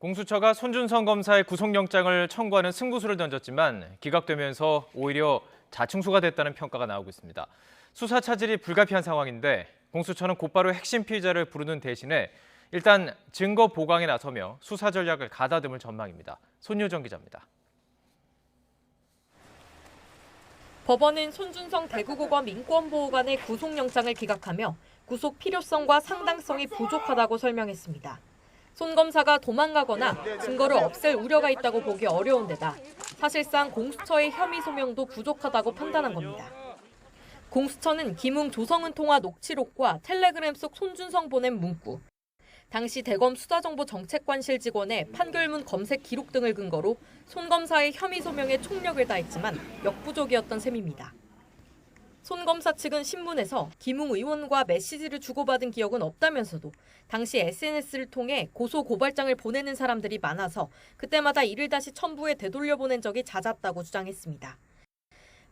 공수처가 손준성 검사의 구속영장을 청구하는 승부수를 던졌지만 기각되면서 오히려 자충수가 됐다는 평가가 나오고 있습니다. 수사 차질이 불가피한 상황인데 공수처는 곧바로 핵심 피의자를 부르는 대신에 일단 증거 보강에 나서며 수사 전략을 가다듬을 전망입니다. 손유정 기자입니다. 법원은 손준성 대구고검 인권보호관의 구속영장을 기각하며 구속 필요성과 상당성이 부족하다고 설명했습니다. 손 검사가 도망가거나 증거를 없앨 우려가 있다고 보기 어려운 데다 사실상 공수처의 혐의 소명도 부족하다고 판단한 겁니다. 공수처는 김웅 조성은 통화 녹취록과 텔레그램 속 손준성 보낸 문구, 당시 대검 수사정보정책관실 직원의 판결문 검색 기록 등을 근거로 손 검사의 혐의 소명에 총력을 다했지만 역부족이었던 셈입니다. 손 검사 측은 신문에서 김웅 의원과 메시지를 주고받은 기억은 없다면서도 당시 SNS를 통해 고소 고발장을 보내는 사람들이 많아서 그때마다 이를 다시 첨부해 되돌려보낸 적이 잦았다고 주장했습니다.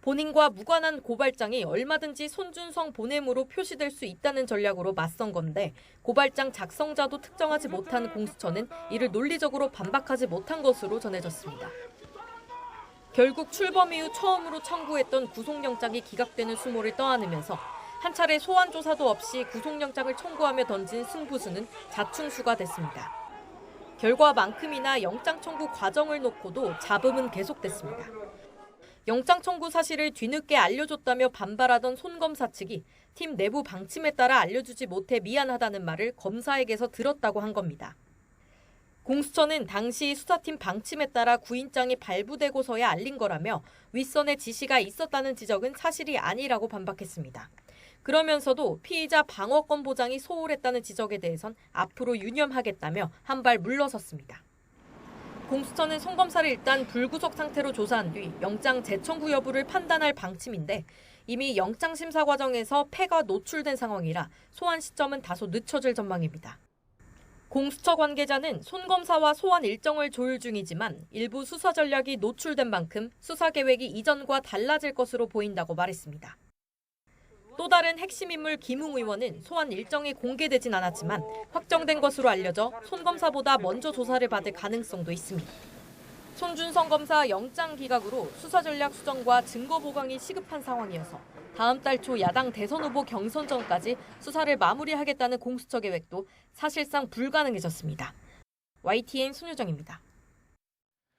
본인과 무관한 고발장이 얼마든지 손준성 보냄으로 표시될 수 있다는 전략으로 맞선 건데 고발장 작성자도 특정하지 못한 공수처는 이를 논리적으로 반박하지 못한 것으로 전해졌습니다. 결국 출범 이후 처음으로 청구했던 구속영장이 기각되는 수모를 떠안으면서 한 차례 소환 조사도 없이 구속영장을 청구하며 던진 승부수는 자충수가 됐습니다. 결과만큼이나 영장 청구 과정을 놓고도 잡음은 계속됐습니다. 영장 청구 사실을 뒤늦게 알려줬다며 반발하던 손 검사 측이 팀 내부 방침에 따라 알려주지 못해 미안하다는 말을 검사에게서 들었다고 한 겁니다. 공수처는 당시 수사팀 방침에 따라 구인장이 발부되고서야 알린 거라며 윗선의 지시가 있었다는 지적은 사실이 아니라고 반박했습니다. 그러면서도 피의자 방어권 보장이 소홀했다는 지적에 대해선 앞으로 유념하겠다며 한 발 물러섰습니다. 공수처는 손 검사를 일단 불구속 상태로 조사한 뒤 영장 재청구 여부를 판단할 방침인데 이미 영장 심사 과정에서 패가 노출된 상황이라 소환 시점은 다소 늦춰질 전망입니다. 공수처 관계자는 손 검사와 소환 일정을 조율 중이지만 일부 수사 전략이 노출된 만큼 수사 계획이 이전과 달라질 것으로 보인다고 말했습니다. 또 다른 핵심 인물 김웅 의원은 소환 일정이 공개되진 않았지만 확정된 것으로 알려져 손 검사보다 먼저 조사를 받을 가능성도 있습니다. 손준성 검사 영장 기각으로 수사 전략 수정과 증거 보강이 시급한 상황이어서 다음 달 초 야당 대선 후보 경선 전까지 수사를 마무리하겠다는 공수처 계획도 사실상 불가능해졌습니다. YTN 손유정입니다.